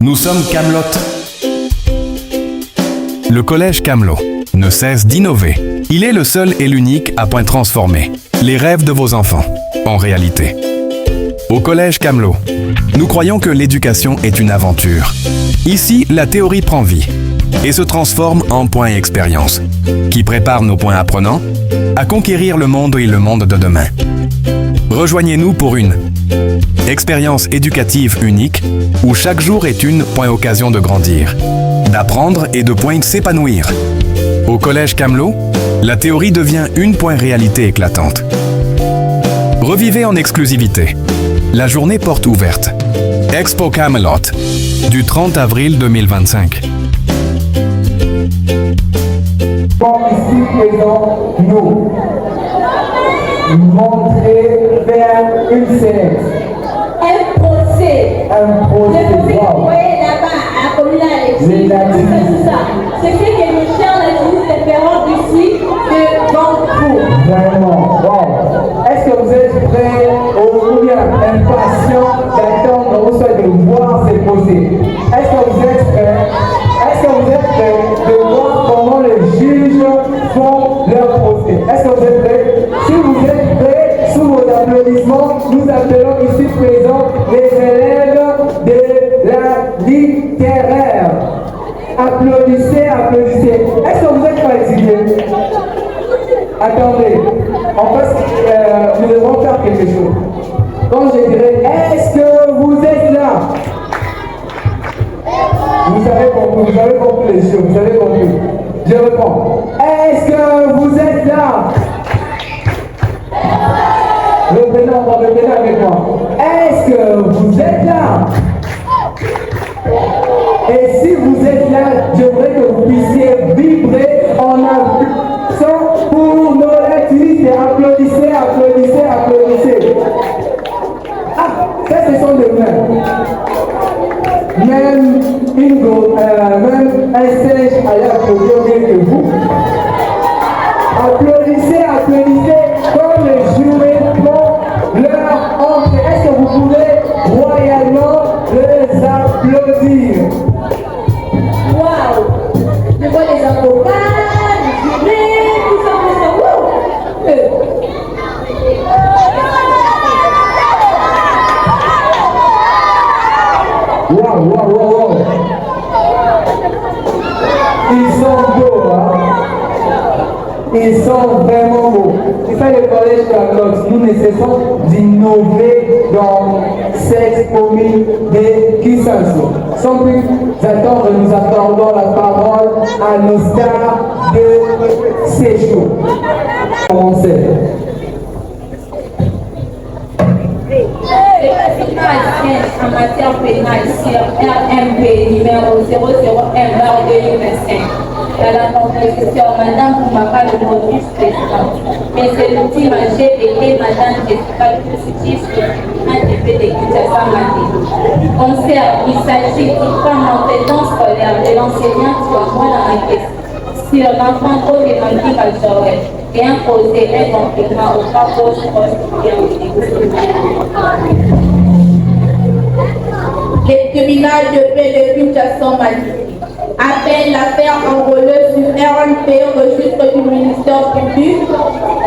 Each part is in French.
Nous sommes Camelot. Le collège Camelot ne cesse d'innover. Il est le seul et l'unique à point transformer les rêves de vos enfants en réalité. Au collège Camelot, nous croyons que l'éducation est une aventure. Ici, la théorie prend vie et se transforme en points expérience qui préparent nos points apprenants à conquérir le monde et le monde de demain. Rejoignez-nous pour une expérience éducative unique où chaque jour est une point occasion de grandir, d'apprendre et de point s'épanouir. Au collège Camelot, la théorie devient une point réalité éclatante. Revivez en exclusivité la journée porte ouverte. Expo Camelot du 30 avril 2025. Ici présent, nous montrer vers une scène. Un procès. Un procès. Le procès que vous voyez là-bas à Communal, tout ça. C'est ce que nous cherchons les différents ici devant vous. Vraiment, wow. Est-ce que vous êtes prêts ou bien impatients d'attendre ou soit de voir ces procès? Est-ce que vous êtes prêts? Est-ce que vous êtes prêts de voir comment les juges font leur procès? Est-ce que vous êtes prêts? Si vous êtes prêts, sous vos applaudissements, nous appelons ici présents les élèves de la littéraire. Applaudissez, applaudissez. Est-ce que vous êtes fatigués? Attendez, nous devons faire quelque chose. Quand je dirais, est-ce que vous êtes là? Vous avez compris les choses, vous avez compris. Je réponds, est-ce que vous êtes là? Revenez avec moi. Est-ce que vous êtes là? Et si vous êtes là, j'aimerais que vous puissiez vibrer en applaudissant pour nos activités. Applaudissez, applaudissez, applaudissez. Ah, ça ce sont des mains. Même un singe allait applaudir mieux que vous. Applaudissez, applaudissez comme les jurés font leur entrée. Est-ce que vous pouvez royalement les applaudir? Waouh! Je vois les avocats, les jurés, tout ça. Wow. Ils sont beaux, hein? Ils sont vraiment beaux. C'est ça le collège Camelot. Nous ne cessons d'innover dans cette commune de Kisanso. Sans plus attendre, nous accordons la parole à nos stars de séjour. Commencez. En matière pénale sur RMP numéro 00M/2025. Dans la composition, Madame Boumaka, le modus président. Mais c'est l'outil GPT, Madame Jessica Positif, ATP de Kinshasa Mandé. Concert, il s'agit du plan d'entretien scolaire de l'enseignant Tuamon dans la question sur l'enfant problématique à Joël et imposer un complément au cas post-post. Les tribunaux de paix de Kinshasa Mandé appelle l'affaire enrôleuse sur RNP registre du ministère public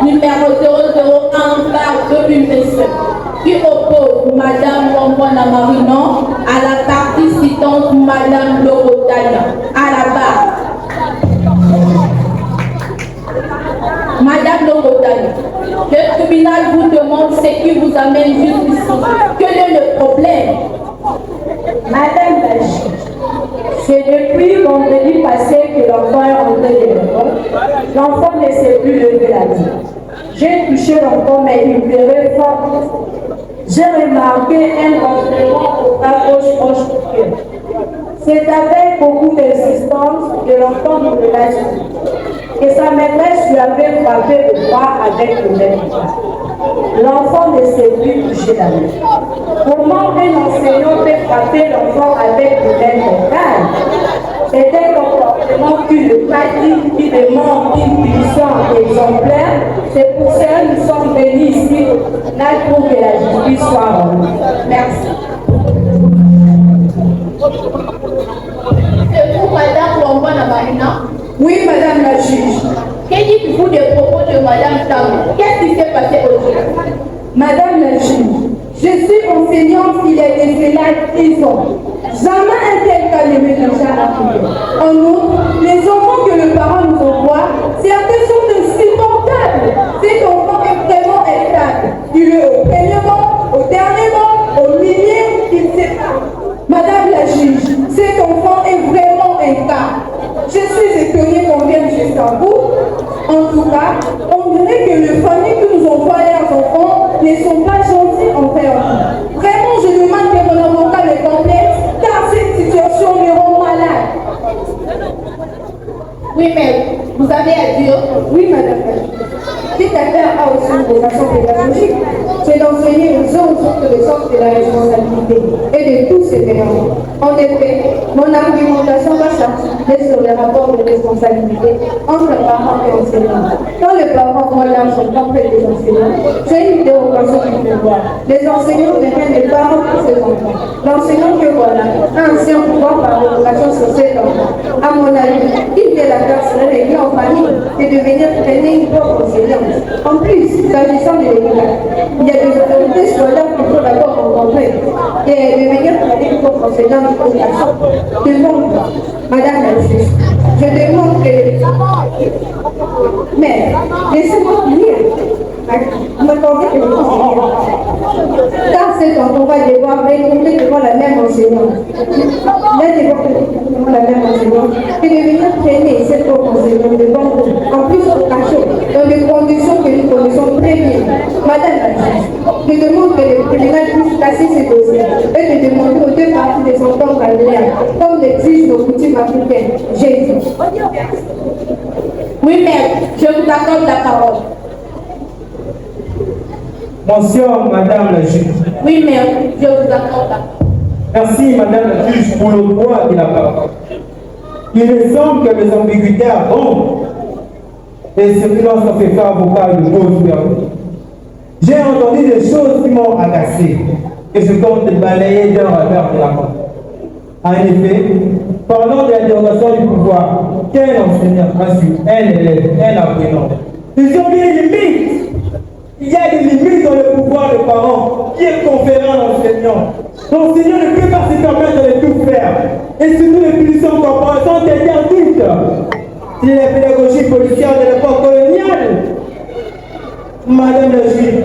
numéro 001/2027 qui oppose Madame Wambona Marinon à la partie citante Madame Lorotania à la barre. Madame Lorotania, le tribunal vous demande ce qui vous amène jusqu'ici. Quel est le problème? Madame la juge, c'est depuis vendredi passé que l'enfant est rentré de l'école. L'enfant ne sait plus lever la tête. J'ai touché l'enfant, mais il pleurait fort. J'ai remarqué un gonflement au bras gauche proche du cœur. C'est avec beaucoup d'insistance que l'enfant nous relâche que sa maîtresse lui avait frappé le bras avec le même bras. L'enfant ne sait plus toucher la main. Comment un enseignant peut frapper l'enfant avec le même métal? C'est un comportement qui ne pas dit, qui demande une punition exemplaire. C'est pour ça que nous sommes venus ici, là pour que la justice soit rendue. Merci. C'est vous, Madame Wambana Marina? Oui, Madame la juge. Que dites-vous des propos de Madame Tam? Qu'est-ce qui s'est passé aujourd'hui? Madame la juge, je suis enseignante il y a de cela 10 ans. Jamais un tel cas ne m'est déjà arrivé. En outre, les enfants que le parent nous envoie, certains sont insupportables. Cet enfant est vraiment instable. Il est au premier banc, au dernier banc, au milieu, il ne sait pas. Madame la juge, cet enfant est vraiment instable. Je suis étonnée qu'on vienne jusqu'à vous. En tout cas, on dirait que les familles qui nous envoient leurs enfants ne sont pas gentils envers nous. Vraiment, je demande que mon avocat me complète, car cette situation me rend malade. Oui, mais vous avez à dire? Oui, madame la juge. Cette affaire a aussi une vocation pédagogique. C'est d'enseigner aux autres le sens de la responsabilité et de tous ces parents. En effet, mon argumentation va s'articuler sur les rapports de responsabilité entre parents et enseignants. Quand les parents voient l'argent complet des enseignants, j'ai une dérogation du pouvoir. Les enseignants deviennent des parents pour ces enfants. L'enseignant que voilà a un ancien pouvoir par dérogation sur cet enfant. À mon avis, il fait la faire serait réglée en famille et devenir traîner une propre enseignante. En plus, s'agissant de l'école, il y a des autorités scolaires qu'il faut d'abord rencontrer et devenir traîner une propre enseignante. Demande, Madame la juge, je demande que... Mais, laissez-moi finir. Vous m'accordez que vous enseignez. Car cet enfant va devoir répondre devant la même enseignante. Devant la même enseignante et devenir traîner cette propre enseignante devant vous. En plus, au cachot, dans des conditions que nous connaissons très bien. Madame la juge, je demande que le tribunal puisse casser ces dossiers et de demander aux deux parties des ententes balnéaires, comme l'exigent nos coutumes africaines. J'ai dit. Oui, mais je vous accorde la parole. Bonsoir, Madame la juge. Oui, mais je vous accorde la parole. Merci, Madame la juge, pour le droit de la parole. Il me semble que les ambiguïtés abondent et ce silence ne fait pas avocat de cause perdue. J'ai entendu des choses qui m'ont agacé et je compte balayer d'un regard de la main. En effet, parlant de la dérogation du pouvoir, quel enseignant a su un élève, un apprenant? Ils ont mis des limites. Il y a des limites dans le pouvoir des parents qui est conféré à l'enseignant. L'enseignant ne peut pas se permettre de tout faire. Et surtout les punitions corporelles sont interdites. C'est la pédagogie policière de l'époque coloniale. Madame la juge,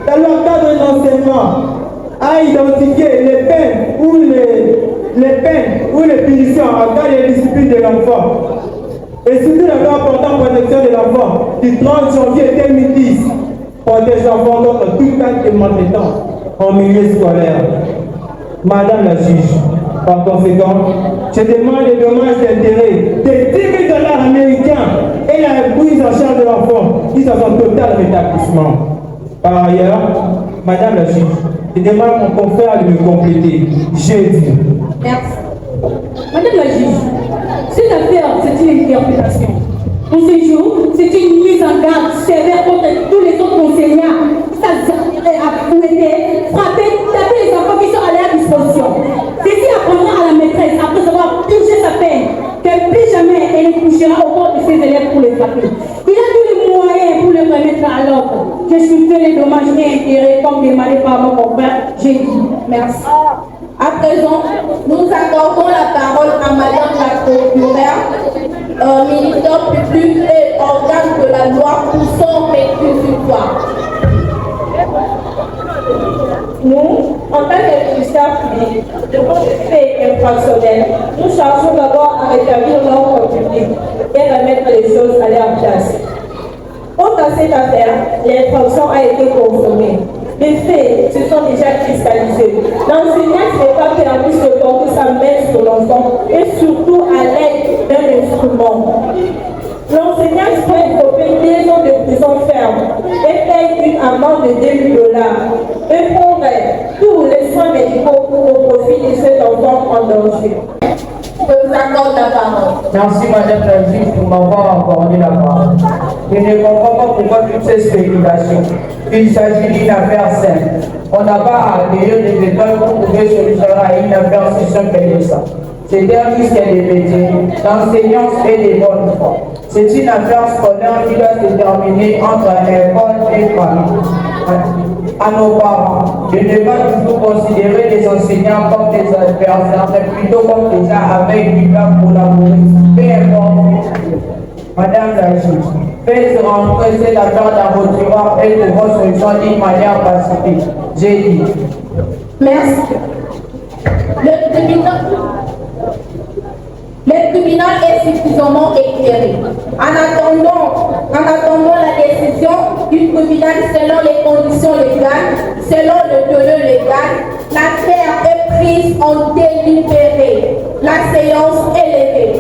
dans le cadre de l'enseignement, a identifié les peines ou les punitions en cas de discipline de l'enfant. Et surtout la loi portant protection de l'enfant du 30 janvier 2010 protège l'enfant contre tout acte de maltraitance en milieu scolaire. Madame la juge, par conséquent, je demande des dommages d'intérêt de 10 000 $ américains et la prise en charge de l'enfant qui sont en total rétablissement. Par ailleurs, Madame la juge, je demande à mon confrère de me compléter. J'ai dit. Merci. Madame la juge, cette affaire, c'est une interprétation. Pour ce jour, c'est une mise en garde sévère contre tous les autres enseignants qui ont fouetté, frappé, tapé les enfants qui sont à leur disposition. Ceci apprendra à la maîtresse, après avoir purgé sa peine, que plus jamais elle ne touchera au corps de ses élèves pour les frapper. Il a tous les moyens pour les remettre à l'ordre. Je suis fait les dommages et intérêts comme demandé par mon confrère. J'ai dit merci. À présent, nous accordons la parole à Madame la procureure, ministre public et organe de la loi pour son réquisitoire. Nous, en tant que ministère public, de faits infractionnels, nous cherchons d'abord à rétablir l'ordre public et remettre les choses à leur place. Quant à cette affaire, l'infraction a été consommée. Les faits se sont déjà cristallisés. L'enseignant n'est pas permis de porter sa main sur l'enfant et surtout à l'aide d'un instrument. L'enseignant se fait écoper 2 ans de prison ferme et paye une amende de 2 000 $ et prendrait tous les soins médicaux au profit de cet enfant en danger. Je vous accorde la parole. Merci Madame la juge pour m'avoir accordé la parole. Je ne comprends pas pourquoi toutes ces spéculations. Il s'agit d'une affaire simple. On n'a pas à accueillir des écoles pour trouver solution à une affaire si simple que ça. C'était un système de métier, d'enseignance et des bonnes foi. C'est une affaire scolaire qui doit se terminer entre l'école et famille. À nos parents, je ne vais pas toujours considérer les enseignants comme des adversaires, mais plutôt comme des gens avec qui doivent collaborer. Peu importe. Madame la juge, faites rentrer cette affaire dans votre tiroir et trouvons solution d'une manière pacifique. J'ai dit. Merci. Le tribunal est suffisamment éclairé. En attendant la décision du tribunal selon les conditions légales, selon le délai légal, l'affaire est prise en délibéré. La séance est levée.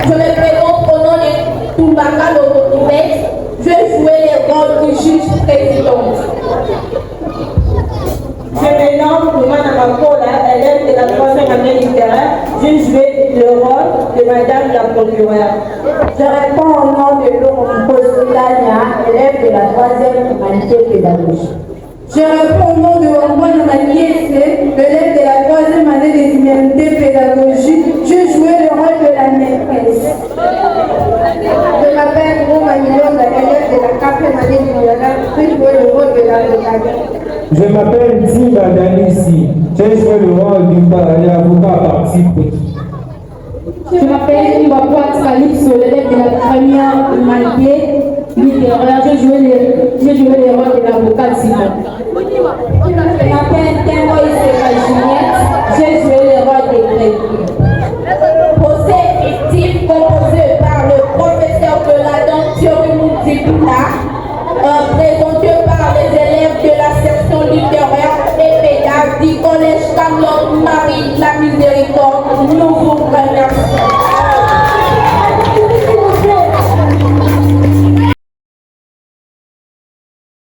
Je me présente au nom de Toumbaka Lobotibex. Je vais jouer les rôles du juge président. Je me nomme Koumana Makola, élève de la 3e année littéraire. Je joué le rôle de Madame la procureure. Je réponds au nom de Lompositania, élève de la 3e humanité pédagogique. Je réponds au nom de Wambon Maniese, élève de la 3e année des humanités pédagogiques. Je jouais le rôle de la maîtresse. Je m'appelle Romanilonga, élève de la 4e année du Guyana. Je jouais le rôle de l'avocat. Je m'appelle Timba Danissi. J'ai joué le rôle du avocat participé. Je m'appelle Iwapouat Kalipso, l'élève de la 1e humanité littéraire. J'ai joué le rôle de l'avocat Simon. Je m'appelle Tembo Iseka Juliette. J'ai joué le rôle des greffiers. Procès fictif composé par le professeur de la Dantiorimou Dibula, présenté par les élèves de la section littéraire et pédagogique du collège Camelot Marie de la Miséricorde. Nous